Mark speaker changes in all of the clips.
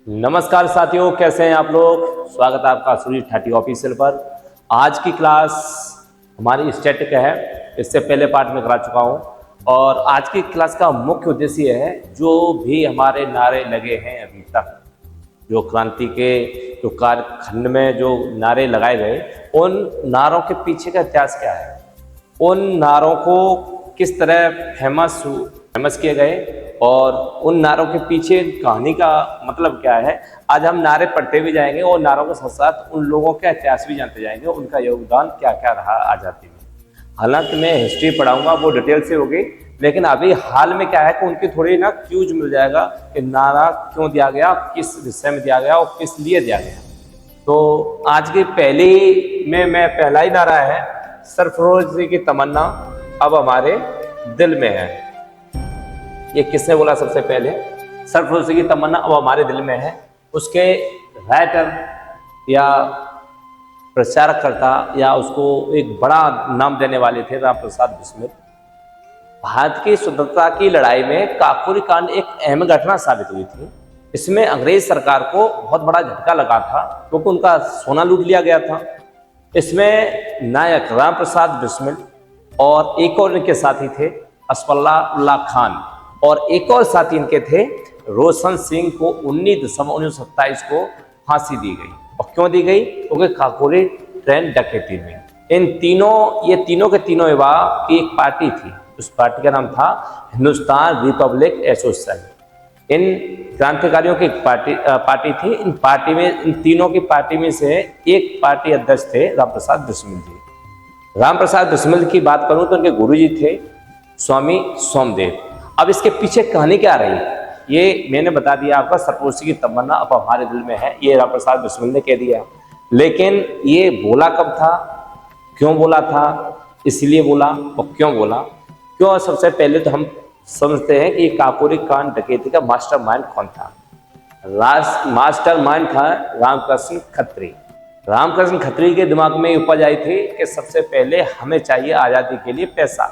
Speaker 1: नमस्कार साथियों, कैसे हैं आप लोग। स्वागत है आपका सूर्य ठाटी ऑफिशियल पर। आज की क्लास हमारी स्टैटिक है, इससे पहले पार्ट में करा चुका हूं। और आज की क्लास का मुख्य उद्देश्य है जो भी हमारे नारे लगे हैं अभी तक, जो क्रांति के जो कार्यखंड में जो नारे लगाए गए, उन नारों के पीछे का इतिहास क्या है, उन नारों को किस तरह फेमस किए गए और उन नारों के पीछे कहानी का मतलब क्या है। आज हम नारे पढ़ते भी जाएंगे और नारों के साथ साथ उन लोगों का इतिहास भी जानते जाएंगे, उनका योगदान क्या क्या रहा आज़ादी में। हालांकि मैं हिस्ट्री पढ़ाऊंगा, वो डिटेल से होगी, लेकिन अभी हाल में क्या है कि उनकी थोड़ी ना क्यूज मिल जाएगा कि नारा क्यों दिया गया, किस विषय में दिया गया और किस लिए दिया गया। तो आज की पहली में मैं पहला ही नारा है, सरफरोशी की तमन्ना अब हमारे दिल में है। ये किसने बोला सबसे पहले? सरफरोशी की तमन्ना अब हमारे दिल में है। उसके राइटर या प्रचारकर्ता या उसको एक बड़ा नाम देने वाले थे राम प्रसाद बिस्मिल। भारत की स्वतंत्रता की लड़ाई में काकोरी कांड एक अहम घटना साबित हुई थी। इसमें अंग्रेज सरकार को बहुत बड़ा झटका लगा था क्योंकि उनका सोना लूट लिया गया था। इसमें नायक राम प्रसाद बिस्मिल और एक और इनके साथी थे असफाउल्लाह खान, और एक और साथी इनके थे रोशन सिंह को 19 दिसंबर 1927 को फांसी दी गई। और क्यों दी गई? क्योंकि काकोरी ट्रेन डकैती में ये तीनों के तीनों युवा की एक पार्टी थी। उस पार्टी का नाम था हिंदुस्तान रिपब्लिक एसोसिएशन। इन क्रांतिकारियों की एक पार्टी थी। इन तीनों की पार्टी में से एक पार्टी अध्यक्ष थे राम प्रसाद बिस्मिल जी। राम प्रसाद बिस्मिल की बात करूं तो उनके गुरुजी थे स्वामी सोमदेव। अब इसके पीछे कहानी क्या रही, ये मैंने बता दिया आपका। सरफरोशी की तमन्ना अब हमारे दिल में है, ये राम प्रसाद बिस्मिल ने कह दिया। लेकिन ये बोला कब था, क्यों बोला था, इसलिए बोला और क्यों बोला, क्यों? सबसे पहले तो हम समझते हैं कि काकोरी कांड डकैती का मास्टरमाइंड कौन था। मास्टरमाइंड था रामकृष्ण खत्री। रामकृष्ण खत्री के दिमाग में उपज आई थी कि सबसे पहले हमें चाहिए आज़ादी के लिए पैसा,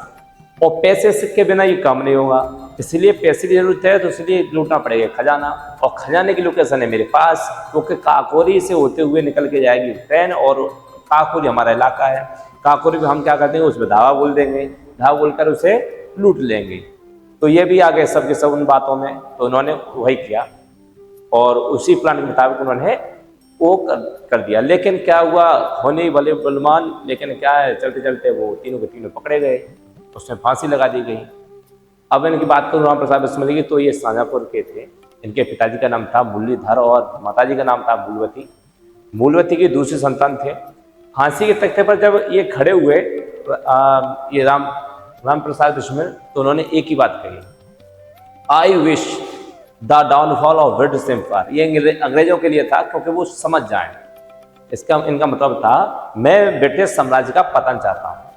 Speaker 1: और पैसे के बिना ये काम नहीं होगा, इसलिए पैसे की जरूरत है, तो इसलिए लूटना पड़ेगा खजाना। और खजाने की लोकेशन है मेरे पास, क्योंकि काकोरी से होते हुए निकल के जाएगी ट्रेन, और काकोरी हमारा इलाका है। काकोरी में हम क्या करते हैं, उसमें धावा बोल देंगे, धावा बोलकर उसे लूट लेंगे। तो ये भी आ गए सब के सब उन बातों में, तो उन्होंने वही किया और उसी प्लान के मुताबिक उन्होंने वो कर दिया। लेकिन क्या हुआ, होने वाले बलवान, लेकिन क्या है, चलते चलते वो तीनों के तीनों पकड़े गए, उसमें फांसी लगा दी गई। अब इनकी बात करूँ राम प्रसाद बिस्मिल की, तो ये शाहजहाँपुर के थे। इनके पिताजी का नाम था मुरलीधर और माताजी का नाम था मूलवती। मूलवती की दूसरी संतान थे। फांसी के तख्ते पर जब ये खड़े हुए ये राम प्रसाद बिस्मिल, तो उन्होंने एक ही बात कही, I wish the downfall of British empire. ये अंग्रेजों के लिए था, क्योंकि वो समझ जाएं। इनका मतलब था, मैं ब्रिटिश साम्राज्य का पतन चाहता हूँ।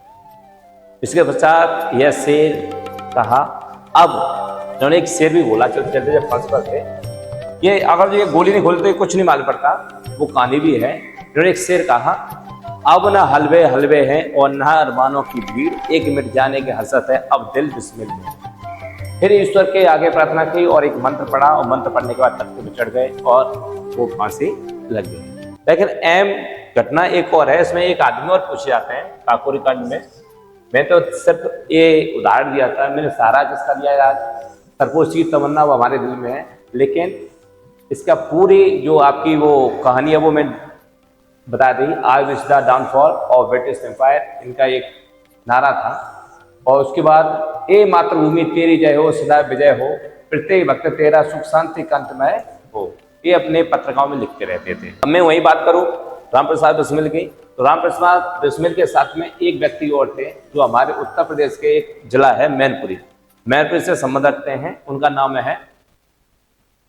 Speaker 1: इसके पश्चात यह शेर कहा। अब उन्होंने एक शेर भी बोला चलते चलते जब फंस पर थे, ये अगर ये गोली नहीं खोलते तो कुछ नहीं मालूम पड़ता, वो कहानी भी है। उन्होंने एक शेर कहा, अब न हलवे हलवे हैं और न अरमानों की भीड़, एक मिट जाने की हसरत है अब दिल बिस्मिल में। फिर ईश्वर के आगे प्रार्थना की और एक मंत्र पढ़ा, और मंत्र पढ़ने के बाद तख्ते पर चढ़ गए और वो फांसी लग गई। लेकिन अहम घटना एक और है, इसमें एक आदमी और पूछे जाते हैं काकोरी कांड में। मैं तो सिर्फ ये उदाहरण दिया था, मैंने सारा किसका लिया आज, सरफरोशी की तमन्ना वो हमारे दिल में है। लेकिन इसका पूरी जो आपकी वो कहानी है वो मैं बता दी। I wish the downfall of British empire, इनका एक नारा था। और उसके बाद, ए मातृभूमि तेरी जय हो, सदा विजय हो, प्रत्येक भक्त तेरा सुख शांति कंठमय हो, ये अपने पत्रिकाओं में लिखते रहते थे। अब मैं वही बात करूँ राम प्रसाद बिस्मिल की, तो राम प्रसाद बिस्मिल के साथ में एक व्यक्ति और थे जो हमारे उत्तर प्रदेश के एक जिला है मैनपुरी से संबंध रखते हैं। उनका नाम है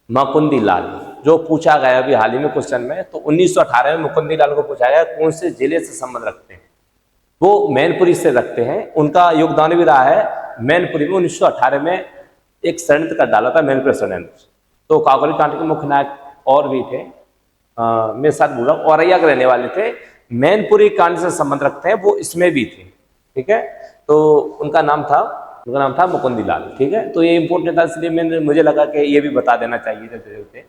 Speaker 1: मुकुंदी लाल। जो पूछा गया अभी हाल ही में क्वेश्चन में, तो 1918 में मुकुंदी लाल को पूछा गया कौन से जिले से संबंध रखते हैं, वो मैनपुरी से रखते हैं। उनका योगदान भी रहा है मैनपुरी में। 1918 में एक षड्यंत्र कर डाला था, मैनपुरी षड्यंत्र। तो काकोरी कांड के मुख्य नायक और भी थे, मेरे साथ बोल रहा हूँ, औरैया के रहने वाले थे, मैनपुरी कांड से संबंध रखते हैं, वो इसमें भी थे। ठीक है, तो उनका नाम था मुकुंदी लाल। ठीक है, तो ये इंपॉर्टेंट था, इसलिए मुझे लगा कि ये भी बता देना चाहिए थे।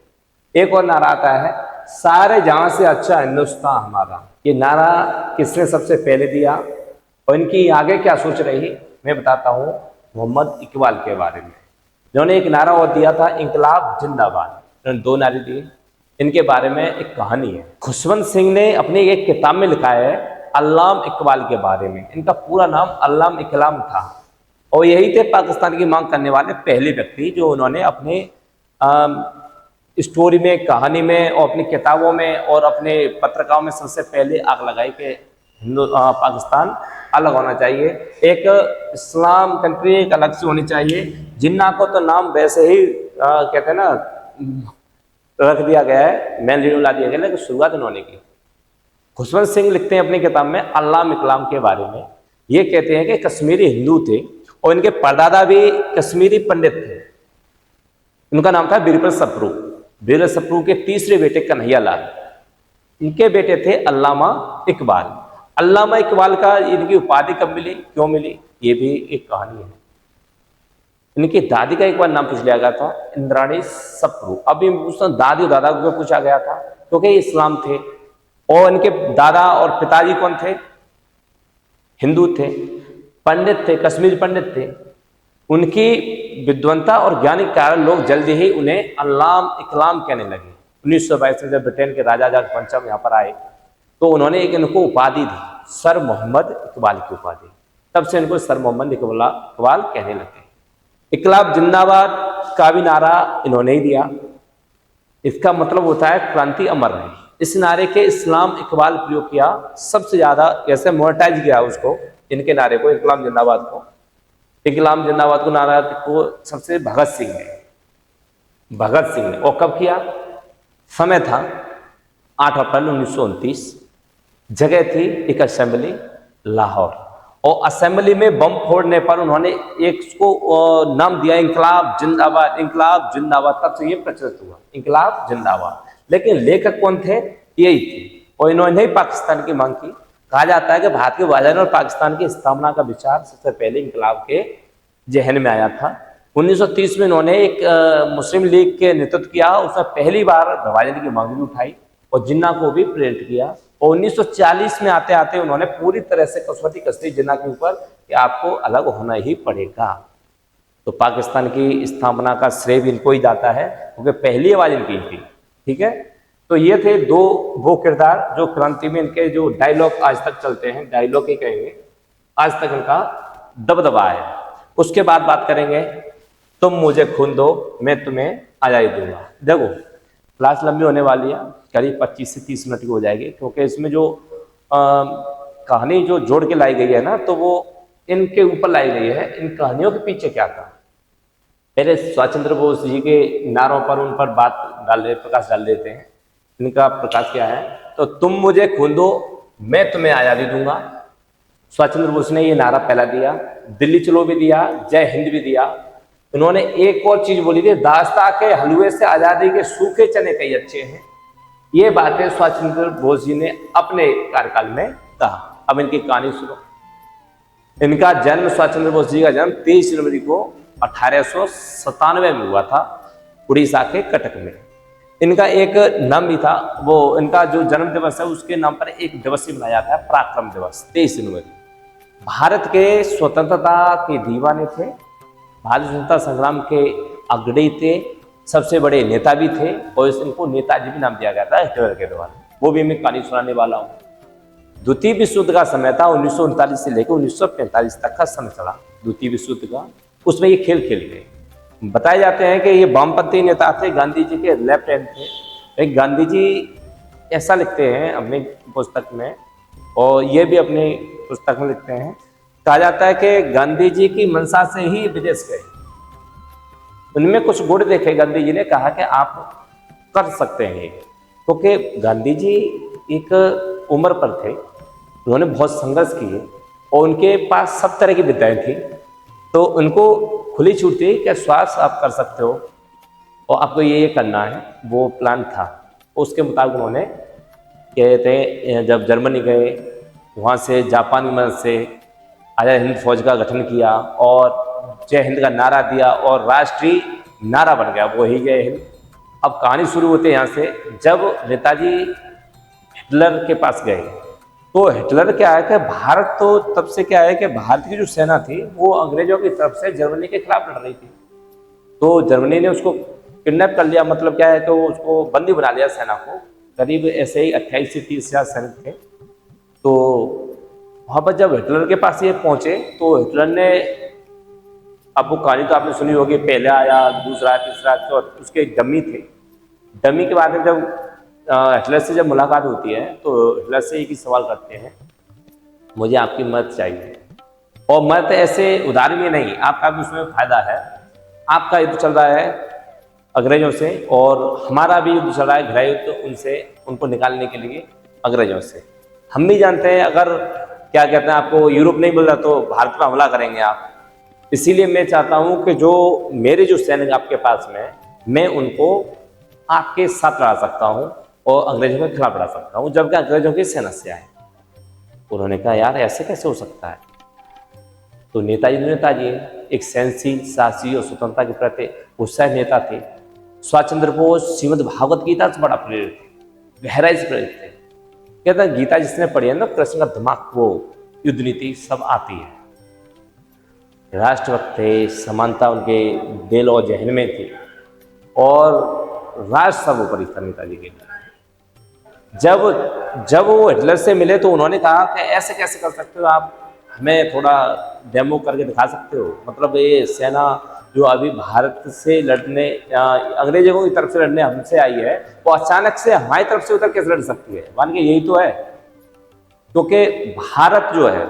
Speaker 1: एक और नारा आता है, सारे जहां से अच्छा हिंदुस्तान हमारा। ये नारा किसने सबसे पहले दिया और इनकी आगे क्या सोच रही, मैं बताता हूँ मोहम्मद इकबाल के बारे में। जिन्होंने एक नारा और दिया था, इंकलाब जिंदाबाद। उन्होंने 2 नारे दिए। इनके बारे में एक कहानी है। खुशवंत सिंह ने अपनी एक किताब में लिखा है अल्लामा इकबाल के बारे में। इनका पूरा नाम अल्लामा इकलाम था और यही थे पाकिस्तान की मांग करने वाले पहले व्यक्ति जो उन्होंने अपने स्टोरी में, कहानी में और अपनी किताबों में और अपने पत्रिकाओं में सबसे पहले आग लगाई कि पाकिस्तान अलग होना चाहिए, एक इस्लाम कंट्री एक अलग से होनी चाहिए। जिन्ना को तो नाम वैसे ही कहते हैं ना रख दिया गया है, मेन लीड ला दिया गया, लेकिन शुरुआत उन्होंने की। खुशवंत सिंह लिखते हैं अपनी किताब में अल्लामा इकलाम के बारे में, ये कहते हैं कि कश्मीरी हिंदू थे और इनके परदादा भी कश्मीरी पंडित थे। उनका नाम था बीरबल सप्रू। बीरबल सप्रू के तीसरे बेटे कन्हैया लाल, इनके बेटे थे अल्लामा इकबाल। अल्लामा इकबाल का इनकी उपाधि कब मिली, क्यों मिली, ये भी एक कहानी है। इनकी दादी का एक बार नाम पूछ लिया गया था, इंद्राणी सप्रू। अभी दादी और दादा को पूछा गया था क्योंकि ये इस्लाम थे और इनके दादा और पिताजी कौन थे, हिंदू थे, पंडित थे, कश्मीरी पंडित थे। उनकी विद्वंता और ज्ञान के कारण लोग जल्दी ही उन्हें अल्लामा इकलाम कहने लगे। 1922 में जब ब्रिटेन के राजा जॉर्ज पंचम यहाँ पर आए तो उन्होंने एक इनको उपाधि दी, सर मोहम्मद इकबाल की उपाधि। तब से इनको सर मोहम्मद इकबाल कहने लगे। इकलाब जिंदाबाद का भी नारा इन्होंने ही दिया। इसका मतलब होता है क्रांति अमर रहे। इस नारे के इस्लाम इकबाल प्रयोग किया सबसे ज्यादा, ऐसे मोनेटाइज किया उसको, इनके नारे को, इकलाम जिंदाबाद को। इकलाम जिंदाबाद को नारा को सबसे भगत सिंह ने। और कब किया, समय था 8 अप्रैल 1929, जगह थी एक असेंबली लाहौर, और असेंबली में बम फोड़ने पर उन्होंने एक को नाम दिया इंकलाब जिंदाबाद। इंकलाब जिंदाबाद, तब से ये प्रचलित हुआ इंकलाब जिंदाबाद। लेकिन लेखक कौन थे, यही थे और इन्होंने ही पाकिस्तान की मांग की। कहा जाता है कि भारत के विभाजन और पाकिस्तान की स्थापना का विचार सबसे पहले इंकलाब के जहन में आया था। 1930 में इन्होंने एक मुस्लिम लीग के नेतृत्व किया, उसने पहली बार विभाजन की मांग भी उठाई और जिन्ना को भी प्रेरित किया। और 1940 में आते आते उन्होंने पूरी तरह से कसौटी कस दी जिन्ना के ऊपर कि आपको अलग होना ही पड़ेगा। तो पाकिस्तान की स्थापना का श्रेय भी इनको ही जाता है क्योंकि पहली आवाज इनकी थी। ठीक है, तो ये थे वो किरदार जो क्रांति में इनके जो डायलॉग आज तक चलते हैं, डायलॉग ही कहेंगे, आज तक इनका दबदबा है। उसके बाद बात करेंगे तुम मुझे खून दो मैं तुम्हें आजादी दूंगा। देखो क्लास लंबी होने वाली है, करीब 25 से 30 मिनट की हो जाएगी क्योंकि इसमें जो कहानी जो जोड़ के लाई गई है ना, तो वो इनके ऊपर लाई गई है। इन कहानियों के पीछे क्या था, पहले सुभाष चंद्र बोस जी के नारों पर उन पर प्रकाश डाल देते हैं। इनका प्रकाश क्या है, तो तुम मुझे खून दो मैं तुम्हें आजादी दूंगा। सुभाष चंद्र बोस ने ये नारा पहला दिया, दिल्ली चलो भी दिया, जय हिंद भी दिया। उन्होंने एक और चीज बोली थी, दास्ता के हलवे से आजादी के सूखे चने कई अच्छे हैं। ये बातें सुभाष चंद्र बोस जी ने अपने कार्यकाल में कहा। अब इनकी कहानी सुनो। इनका जन्म, सुभाष चंद्र बोस जी का जन्म 23 जनवरी को 1897 में हुआ था, उड़ीसा के कटक में। इनका एक नाम भी था, वो इनका जो जन्म दिवस है उसके नाम पर एक दिवस ही मनाया जाता है, पराक्रम दिवस, 23 जनवरी। भारत के स्वतंत्रता के दीवाने थे, भारत स्वतंत्रता संग्राम के अग्रणी थे, सबसे बड़े नेता भी थे और इनको नेताजी भी नाम दिया गया था हिटलर के द्वारा। वो भी मैं कहानी सुनाने वाला हूँ। द्वितीय विश्व युद्ध का समय था, 1939 से लेकर 1945 तक का समय चला द्वितीय विश्व युद्ध का। उसमें ये खेल खेल गए। बताए जाते हैं कि ये वामपंथी नेता थे, गांधी जी के लेफ्ट हैंड थे। एक गांधी जी ऐसा लिखते हैं अपनी पुस्तक में, और ये भी अपनी पुस्तक में लिखते हैं, कहा जाता है कि गांधी जी की मंशा से ही विदेश गए। उनमें कुछ गुण देखे, गांधी जी ने कहा कि आप कर सकते हैं, क्योंकि गांधी जी एक उम्र पर थे, उन्होंने बहुत संघर्ष किए और उनके पास सब तरह की विद्याएं थी, तो उनको खुली छूट थी कि श्वास आप कर सकते हो और आपको ये करना है, वो प्लान था। उसके मुताबिक उन्होंने कहते हैं जब जर्मनी गए, वहाँ से जापान की मदद से आज़ाद हिंद फौज का गठन किया और जय हिंद का नारा दिया और राष्ट्रीय नारा बन गया, वो ही जय हिंद। अब कहानी शुरू होती है यहाँ से। जब नेताजी हिटलर के पास गए तो हिटलर क्या है कि भारत तो तब से क्या है कि भारत की जो सेना थी वो अंग्रेजों की तरफ से जर्मनी के खिलाफ लड़ रही थी। तो जर्मनी ने उसको किडनैप कर लिया, मतलब क्या है कि वो उसको बंदी बना लिया सेना को। करीब ऐसे ही 28 से 30,000 सैनिक थे। तो वहाँ पर जब हिटलर के पास ये पहुंचे तो हिटलर ने, अब वो कहानी तो आपने सुनी होगी, पहले आया, दूसरा, तीसरा, चौथा, उसके डमी थे। डमी के बाद में जब हिटलर से जब मुलाकात होती है तो हिटलर से एक ही सवाल करते हैं, मुझे आपकी मदद चाहिए। और मदद ऐसे उधारी में नहीं, आपका भी उसमें फायदा है। आपका युद्ध चल रहा है अंग्रेजों से और हमारा भी युद्ध चल रहा है गृह युद्ध उनसे, उनको निकालने के लिए अंग्रेजों से। हम भी जानते हैं अगर क्या कहते हैं आपको यूरोप नहीं मिल रहा तो भारत पर हमला करेंगे आप। इसीलिए मैं चाहता हूं कि जो मेरे जो सैनिक आपके पास में, मैं उनको आपके साथ लड़ा सकता हूं और अंग्रेजों के खिलाफ लड़ा सकता हूं, जबकि अंग्रेजों की सेना से आए। उन्होंने कहा यार ऐसे कैसे हो सकता है। तो नेताजी एक सहनशील, साहसी और स्वतंत्रता के प्रति उत्साही नेता थे। सुभाष चंद्र बोस श्रीमद् भागवत गीता से बड़ा प्रेरित थे, गहराई से प्रेरित थे। कहते हैं गीता जिसने पढ़ी है ना, कृष्ण का दिमाग वो युद्ध नीति सब आती है। राष्ट्रभक्त थे, समानता उनके दिल और जहन में थी और राष्ट्र सर्वोपरि था नेताजी के लिए। जब वो हिटलर से मिले तो उन्होंने कहा कि ऐसे कैसे कर सकते हो आप, हमें थोड़ा डेमो करके दिखा सकते हो। मतलब ये सेना जो अभी भारत से लड़ने, अंग्रेजों की तरफ से लड़ने हमसे आई है, वो अचानक से हमारी तरफ से उधर कैसे लड़ सकती है। मान के यही तो है, क्योंकि भारत जो है,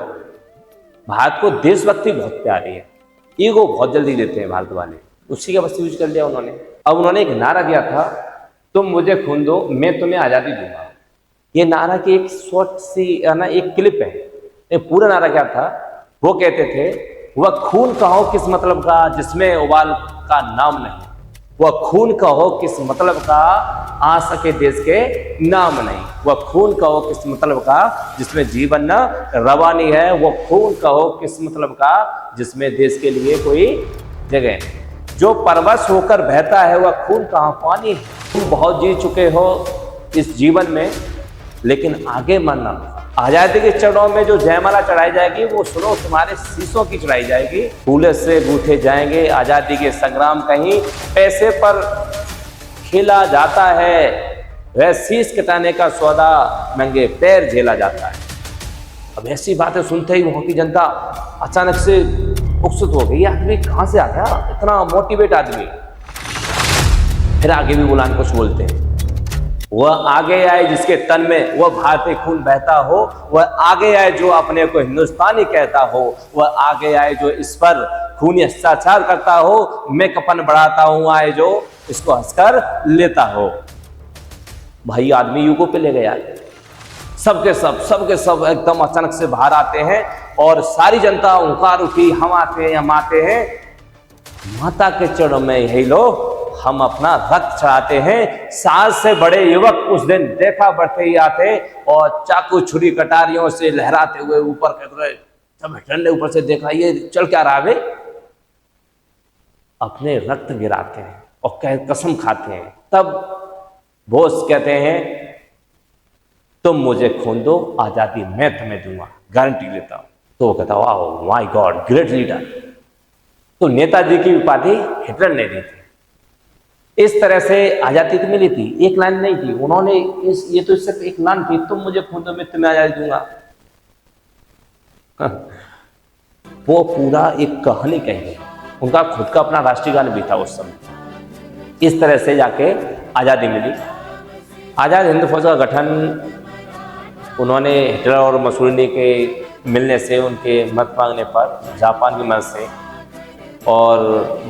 Speaker 1: भारत को देशभक्ति बहुत प्यारी है, ईगो बहुत जल्दी देते हैं भारत वाले, उसी का बस यूज कर लिया उन्होंने। अब उन्होंने एक नारा दिया था, तुम मुझे खून दो मैं तुम्हें आज़ादी दूंगा। ये नारा की एक शॉर्ट सी ना एक क्लिप है। पूरा नारा क्या था, वो कहते थे, वह खून कहो किस मतलब का जिसमें उबाल का नाम नहीं, वह खून कहो किस मतलब का आ सके देश के नाम नहीं, वह खून कहो किस मतलब का जिसमें जीवन न रवानी है, वह खून कहो किस मतलब का जिसमें देश के लिए कोई जगह नहीं। जो परवश होकर बहता है वह खून कहाँ पानी है। तुम बहुत जी चुके हो इस जीवन में, लेकिन आगे मरना। आजादी के चरणों में जो जयमाला चढ़ाई जाएगी वो सुनो तुम्हारे शीशों की चढ़ाई जाएगी। फूले से गूंथे जाएंगे आजादी के संग्राम, कहीं पैसे पर खेला जाता है, वह शीश कटाने का सौदा महंगे पैर झेला जाता है। अब ऐसी बातें सुनते ही वहां की जनता अचानक से उत्सुक हो गई, आदमी कहां से आ गया, इतना मोटिवेट आदमी। फिर आगे भी बुलान कुछ बोलते हैं, वह आगे आए जिसके तन में वह भारतीय खून बहता हो, वह आगे आए जो अपने को हिंदुस्तानी कहता हो, वह आगे आए जो इस पर खूनी अत्याचार करता हो, मैं कफन बढ़ाता हूं आए जो इसको हंसकर लेता हो। भाई आदमी युगों पे ले गया, सबके सब एकदम अचानक से बाहर आते हैं और सारी जनता हुंकार उठी, हम आते हैं माता के चरणों में, यही लो हम अपना रक्त चढ़ाते हैं। 60 से बड़े युवक उस दिन देखा बढ़ते ही आते और चाकू छुरी कटारियों से लहराते हुए ऊपर कर रहे। जब हिटलर ने ऊपर से देखा ये चल क्या रहा है, अपने रक्त गिराते हैं और कसम खाते हैं। तब बोस कहते हैं तुम मुझे खून दो, आजादी मैं तुम्हें दूंगा, गारंटी लेता हूं। तो वो कहता वाह माय गॉड, ग्रेट लीडर। तो नेताजी की उपाधि हिटलर ने दी थी। इस तरह से आजादी तो मिली थी, एक लाइन नहीं थी। उन्होंने ये तो सिर्फ एक लाइन थी, तुम मुझे खून दो मैं तुम्हें आजादी दूंगा। वो पूरा एक कहानी कही, उनका खुद का अपना राष्ट्रीय गान भी था उस समय। इस तरह से जाके आजादी मिली। आजाद हिंद फौज का गठन उन्होंने हिटलर और मुसोलिनी के मिलने से, उनके मत मांगने पर जापान की मदद से, और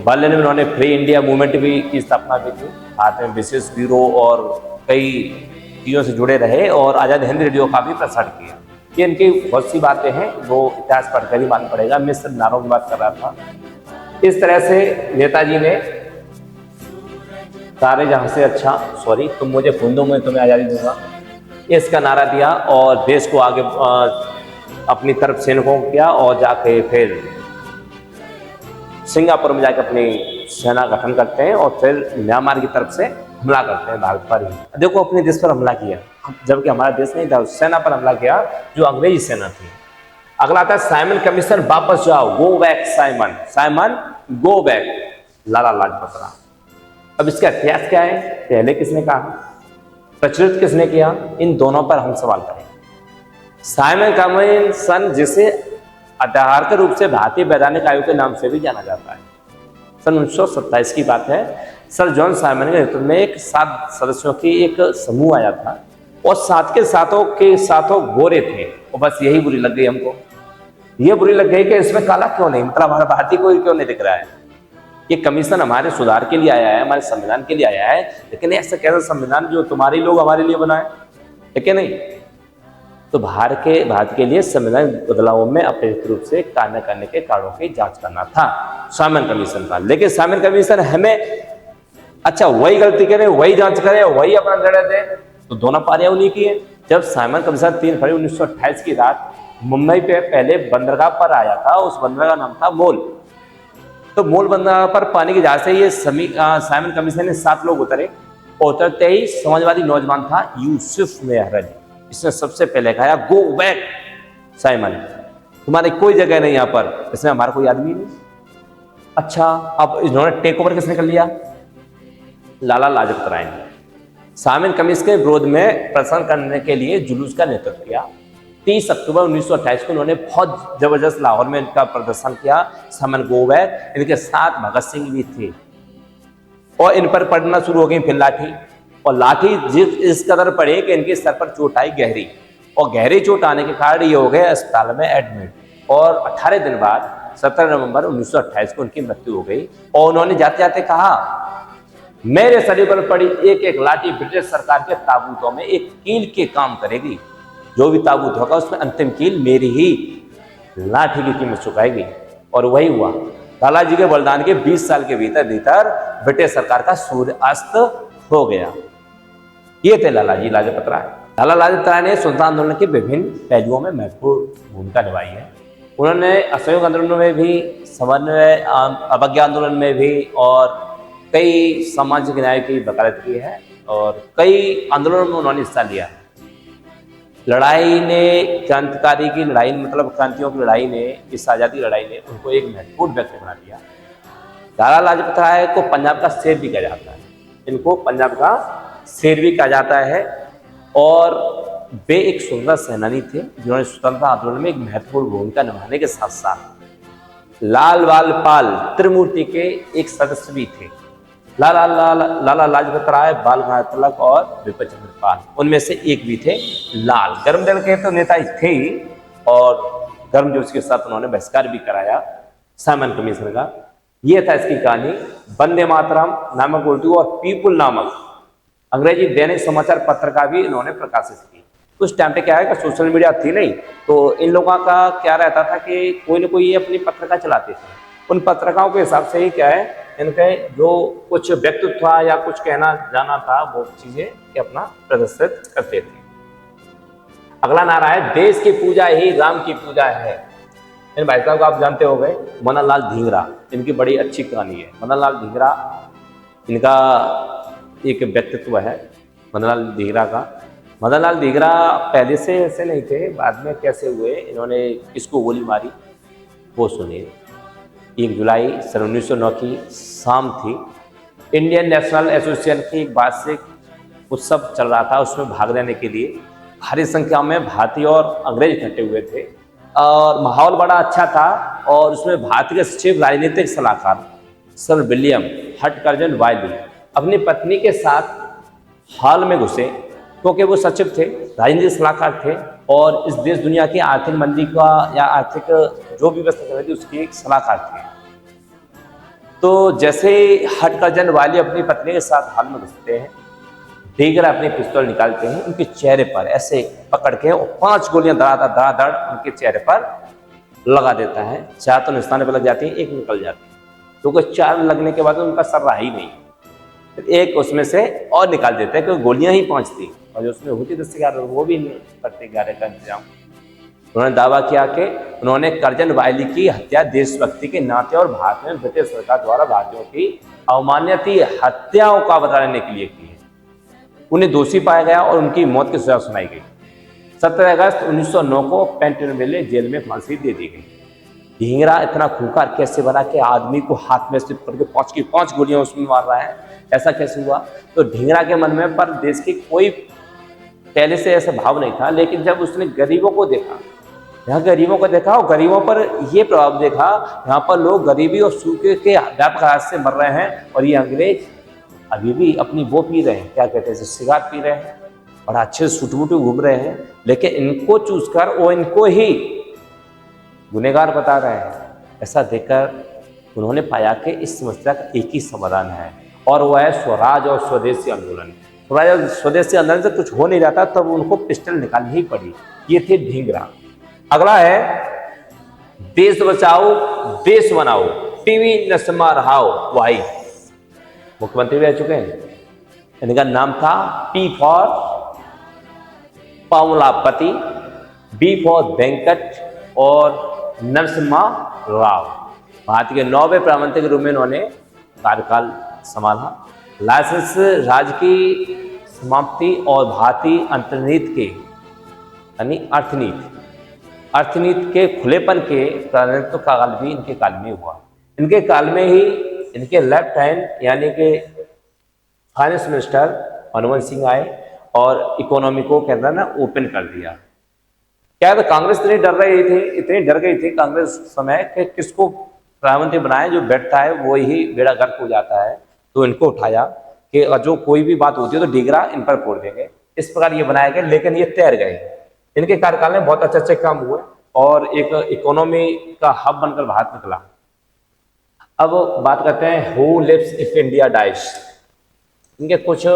Speaker 1: बर्लिन में उन्होंने फ्री इंडिया मूवमेंट भी की स्थापना की थी। हाथ में विशेष ब्यूरो और कई चीज़ों से जुड़े रहे और आज़ाद हिंद रेडियो का भी प्रसार किया। ये इनकी बहुत सी बातें हैं, वो इतिहास पढ़कर ही मालूम पड़ेगा। मैं सिर्फ नारों की बात कर रहा था। इस तरह से नेताजी ने सारे जहाँ से अच्छा तुम मुझे खून दो मैं तुम्हें आज़ादी दूंगा, इसका नारा दिया और देश को आगे अपनी तरफ सैनिकों को किया और जाके फिर सिंगापुर में जाकर अपनी सेना गठन करते हैं और फिर म्यांमार की तरफ से हमला करते हैं भारत पर ही। देखो अपने देश पर हमला किया, जबकि हमारा देश नहीं था, उस सेना पर हमला किया जो अंग्रेजी सेना थी। अगला आता है साइमन कमीशन, वापस जाओ, go back Simon, Simon go back, Lala Lajpat Rai. अब इसका इतिहास क्या है, पहले किसने कहा, प्रचलित किसने किया, इन दोनों पर हम सवाल करें। साइमन कमीशन जिसे आधारगत रूप से भारतीय वैधानिक आयोग के नाम से भी जाना जाता है, सन 1927 की बात है। सर जॉन साइमन के नेतृत्व में एक 7 सदस्यों की एक समूह आया था और 7 के साथों गोरे थे, और बस यही बुरी लग गई हमको। ये बुरी लग गई कि इसमें काला क्यों नहीं, मतलब हमारा भारतीय कोई क्यों नहीं दिख रहा है। ये कमीशन हमारे सुधार के लिए आया है, हमारे संविधान के लिए आया है, लेकिन ऐसा कैसा संविधान जो तुम्हारे लोग हमारे लिए बनाए, है कि नहीं। तो भारत के लिए संविधान बदलावों में अपेक्षित रूप से कार्य करने के कारणों की जांच करना था साइमन कमीशन का। लेकिन साइमन कमीशन हमें अच्छा वही गलती करे, वही जांच करे, वही अपना निर्णय दे, तो दोनों पारियां उन्हीं की है। जब साइमन कमीशन 3 फरवरी 1928 की रात मुंबई पे पहले बंदरगाह पर आया था, उस बंदरगाह का नाम था मोल। तो मोल बंदरगाह पर पानी की जहाज से ये साइमन कमीशन ने 7 लोग उतरे, और उतरते ही समाजवादी नौजवान था यूसुफ मेहर, इसने सबसे पहले कहा गो बैक साइमन, तुम्हारी कोई जगह नहीं यहाँ पर, इसमें हमारा कोई आदमी नहीं। अच्छा अब इन्होंने टेक ओवर किसने कर लिया, लाला लाजपत राय ने। साइमन कमीशन के विरोध में प्रदर्शन करने के लिए जुलूस का नेतृत्व किया। 30 अक्टूबर 1928 को उन्होंने बहुत जबरदस्त लाहौर में इनका प्रदर्शन किया, साइमन गो बैक। इनके साथ भगत सिंह भी थे, और इन पर पड़ना शुरू हो गई फिर लाठी, और लाठी इस कदर पड़ी कि इनके सर पर चोट आई गहरी, और गहरी चोट आने के कारण ये हो गए अस्पताल में एडमिट, और 18 दिन बाद 17 नवंबर 1928 को उनकी मृत्यु हो गई। और उन्होंने जाते जाते कहा, मेरे शरीर पर पड़ी एक एक लाठी ब्रिटिश सरकार के ताबूतों में एक कील के काम करेगी, जो भी ताबूत होगा उसमें अंतिम कील मेरी ही लाठी की कीमत चुकाएगी। और वही हुआ, लाला जी के बलिदान के 20 साल के भीतर ब्रिटिश सरकार का सूर्य अस्त हो गया। ये थे लाला जी लाजपत राय। लाला लाजपत राय ने स्वतंत्रता आंदोलन के विभिन्न पहलुओं में महत्वपूर्ण भूमिका निभाई है। उन्होंने असहयोग आंदोलन में भी, समन्वय अवज्ञा आंदोलन में भी, और कई सामाजिक न्याय की वकालत की है, और कई आंदोलनों में उन्होंने हिस्सा लिया। लड़ाई ने, क्रांतिकारी की लड़ाई, मतलब क्रांतियों की लड़ाई ने, इस आज़ादी लड़ाई ने उनको एक महत्वपूर्ण व्यक्ति बना दिया। लाला लाजपत राय को पंजाब का शेर भी कहा जाता है, इनको पंजाब का शेर भी कहा जाता है, और वे एक स्वतंत्रता सेनानी थे जिन्होंने स्वतंत्रता आंदोलन में एक महत्वपूर्ण भूमिका निभाने के साथ साथ लाल बाल पाल त्रिमूर्ति के एक सदस्य भी थे। लाला लाजपत राय, बाल गंगाधर तिलक और बिपिन चंद्र पाल, उनमें से एक भी थे लाल। गर्म दल के तो नेता थे ही, और गर्म जोश के साथ उन्होंने बहिष्कार भी कराया साइमन कमीशन का। यह था इसकी कहानी। वंदे मातरम नामक उर्दू और पीपुल नामक अंग्रेजी दैनिक समाचार पत्र का भी इन्होंने प्रकाशित की। उस टाइम पे क्या है कि सोशल मीडिया थी नहीं, तो इन लोगों का क्या रहता था कि कोई ना कोई अपनी पत्रिका चलाते थे। उन पत्रिकाओं के हिसाब से ही क्या है, इनके जो कुछ व्यक्तित्व था या कुछ कहना जाना था, वो चीजें कि अपना प्रदर्शित करते थे। अगला नारा है, देश की पूजा ही राम की पूजा है। इन भाई साहब को आप जानते हो गए, मदन लाल धिंगरा, इनकी बड़ी अच्छी कहानी है। मदन लाल धिंगरा, इनका एक व्यक्तित्व है मदन लाल धिंगरा का। मदन लाल धिंगरा पहले से ऐसे नहीं थे, बाद में कैसे हुए, इन्होंने किसको गोली मारी वो सुनिए। 1 जुलाई सन 1909 की शाम थी। इंडियन नेशनल एसोसिएशन की एक वार्षिक उत्सव चल रहा था, उसमें भाग लेने के लिए भारी संख्या में भारतीय और अंग्रेज इकट्ठे हुए थे, और माहौल बड़ा अच्छा था। और उसमें भारतीय के सचिव राजनीतिक सलाहकार सर विलियम हटकर्जन वायली अपनी पत्नी के साथ हॉल में घुसे, क्योंकि वो सचिव थे, राजनीतिक सलाहकार थे, और इस देश दुनिया की आर्थिक मंदी का या आर्थिक जो भी व्यवस्था कर रही थी उसकी एक सलाहकार थे। तो जैसे हटकर्जन वाली अपनी पत्नी के साथ हॉल में घुसते हैं, धिंगरा अपनी पिस्तौल निकालते हैं, उनके चेहरे पर ऐसे पकड़ के और 5 गोलियां धड़ाधड़ उनके चेहरे पर लगा देता है। 4 तो निशाने पर लग जाती है, 1 निकल जाती है, तो 4 लगने के बाद उनका सर रहा ही नहीं, एक उसमें से और निकाल देते हैं, क्योंकि गोलियां ही 5 थी, और जो उसमें होती 10-11 वो भी करते 11 का इंतजाम। उन्होंने दावा किया कि उन्होंने करजन वायली की हत्या देशभक्ति के नाते और भारत में ब्रिटिश सरकार द्वारा भारतीयों की अवमाननीय हत्याओं का बदला लेने के लिए की है। उन्हें दोषी पाया गया और उनकी मौत की सजा सुनाई गई। 17 अगस्त 1909 को पेंटनविले जेल में फांसी दे दी गई। ढींगरा इतना खूंखार कैसे बना कि आदमी को हाथ में स्थित करके 5 की 5 गोलियां उसमें मार रहा है, ऐसा कैसे हुआ? तो ढींगरा के मन में पर देश की कोई पहले से ऐसा भाव नहीं था, लेकिन जब उसने गरीबों को देखा, यहाँ गरीबों को देखा और गरीबों पर यह प्रभाव देखा, यहाँ पर लोग गरीबी और सूखे के व्यापक हाथ से मर रहे हैं और ये अंग्रेज अभी भी अपनी वो पी रहे हैं, क्या कहते हैं, सिगार पी रहे हैं, बड़ा अच्छे सूट-बूट घूम रहे हैं, लेकिन इनको चूज कर वो इनको ही गुनहगार बता रहे हैं। ऐसा देखकर उन्होंने पाया कि इस समस्या का एक ही समाधान है और वह है स्वराज और स्वदेशी आंदोलन। स्वराज और स्वदेशी आंदोलन से कुछ हो नहीं रहा था, तब उनको पिस्टल निकालनी ही पड़ी। ये थे ढींगरा। अगला है देश बचाओ देश बनाओ, टीवी नस्मा रहाओ वाई। मुख्यमंत्री रह चुके हैं। इनका नाम था P for Pavlapati, B for Venkat और नरसिम्हा राव। भारत के 9वें प्रधानमंत्री के रूप में इन्होंने कार्यकाल संभाला। लाइसेंस राज की समाप्ति और भारतीय अंतर्नीति के यानी अर्थनीति के खुलेपन के प्रतिनिधित्व का काल भी इनके काल में हुआ। इनके काल में ही इनके लेफ्ट हैंड यानी कि फाइनेंस मिनिस्टर मनमोहन सिंह आए और इकोनॉमी को कहता ना ओपन कर दिया। क्या तो कांग्रेस इतनी डर गई थी कांग्रेस समय कि किसको प्रधानमंत्री बनाए, जो बैठता है वो ही बेड़ा गर्क हो जाता है। तो इनको उठाया कि जो कोई भी बात होती है तो ढींगरा इन पर फोड़ देंगे, इस प्रकार ये बनाए गए, लेकिन ये तैर गए। इनके कार्यकाल में बहुत अच्छे काम हुए और एक इकोनॉमी का हब बनकर भारत निकला। अब बात करते हैं who lives if India dies. इनके कुछ,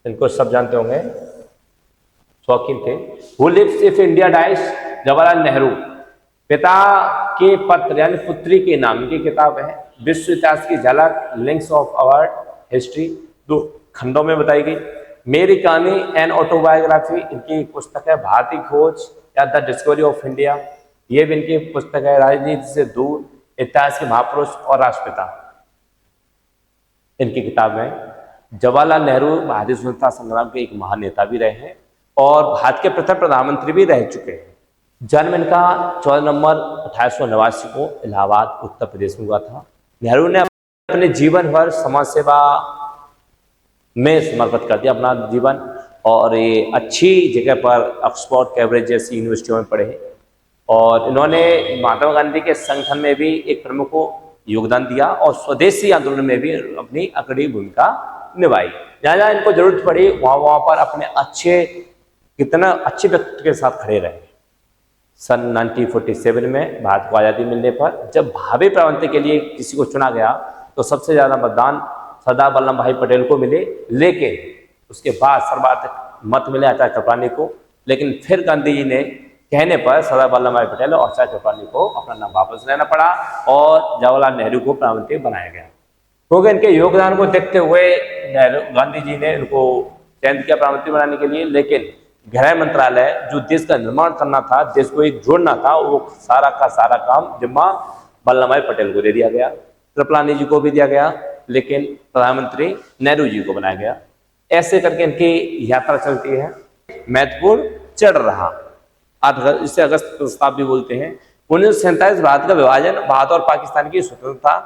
Speaker 1: इनको सब जानते होंगे, शौकीन थे। Who lives if India dies, Jawaharlal Nehru. पिता के पत्र यानी पुत्री के नाम की किताब है। विश्व इतिहास की झलक, लिंक्स ऑफ आवर हिस्ट्री, 2 खंडों में बताई गई। मेरी कहानी एन ऑटोबायोग्राफी, इनकी पुस्तक है। भारतीय खोज या द डिस्कवरी ऑफ इंडिया, ये भी इनकी पुस्तक है। राजनीति से दूर, इतिहास के महापुरुष और राष्ट्रपिता, इनकी किताब है। जवाहरलाल नेहरू भारतीय स्वतंत्रता संग्राम के एक महान नेता भी रहे हैं और भारत के प्रथम प्रधानमंत्री भी रह चुके हैं। जन्म इनका 14 नवंबर 1889 को इलाहाबाद उत्तर प्रदेश में हुआ था। नेहरू ने अपने जीवन भर समाज सेवा में समर्पित कर दिया अपना जीवन और ये अच्छी जगह पर ऑक्सफोर्ड, कैम्ब्रिज जैसी यूनिवर्सिटियों में पढ़े और इन्होंने महात्मा गांधी के संगठन में भी एक प्रमुख योगदान दिया और स्वदेशी आंदोलन में भी अपनी अग्रणी भूमिका निभाई। जहाँ जहाँ इनको जरूरत पड़ी वहाँ पर अपने कितना अच्छे व्यक्ति के साथ खड़े रहे। सन 1947 में भारत को आज़ादी मिलने पर जब भावी प्रधानमंत्री के लिए किसी को चुना गया तो सबसे ज़्यादा मतदान सरदार वल्लभ भाई पटेल को मिले, लेकिन उसके बाद सर्वाधिक मत मिले आचार्य कृपलानी को। लेकिन फिर गांधी जी ने कहने पर सरदार वल्लभ भाई पटेल और आचार्य कृपलानी को अपना नाम वापस लेना पड़ा और जवाहरलाल नेहरू को प्रधानमंत्री बनाया गया। क्योंकि इनके योगदान को देखते हुए गांधी जी ने इनको चयन किया प्रधानमंत्री बनाने के लिए। लेकिन गृह मंत्रालय जो देश का निर्माण करना था, देश को एक जोड़ना था, वो सारा का सारा काम जिम्मा वल्लभ भाई पटेल को दे दिया गया, कृपलानी जी को भी दिया गया, लेकिन प्रधानमंत्री नेहरू जी को बनाया गया। ऐसे करके इनकी यात्रा चलती है। महत्वपूर्ण चढ़ रहा, इसे अगस्त प्रस्ताव भी बोलते हैं। 1947 भारत का विभाजन, भारत और पाकिस्तान की स्वतंत्रता,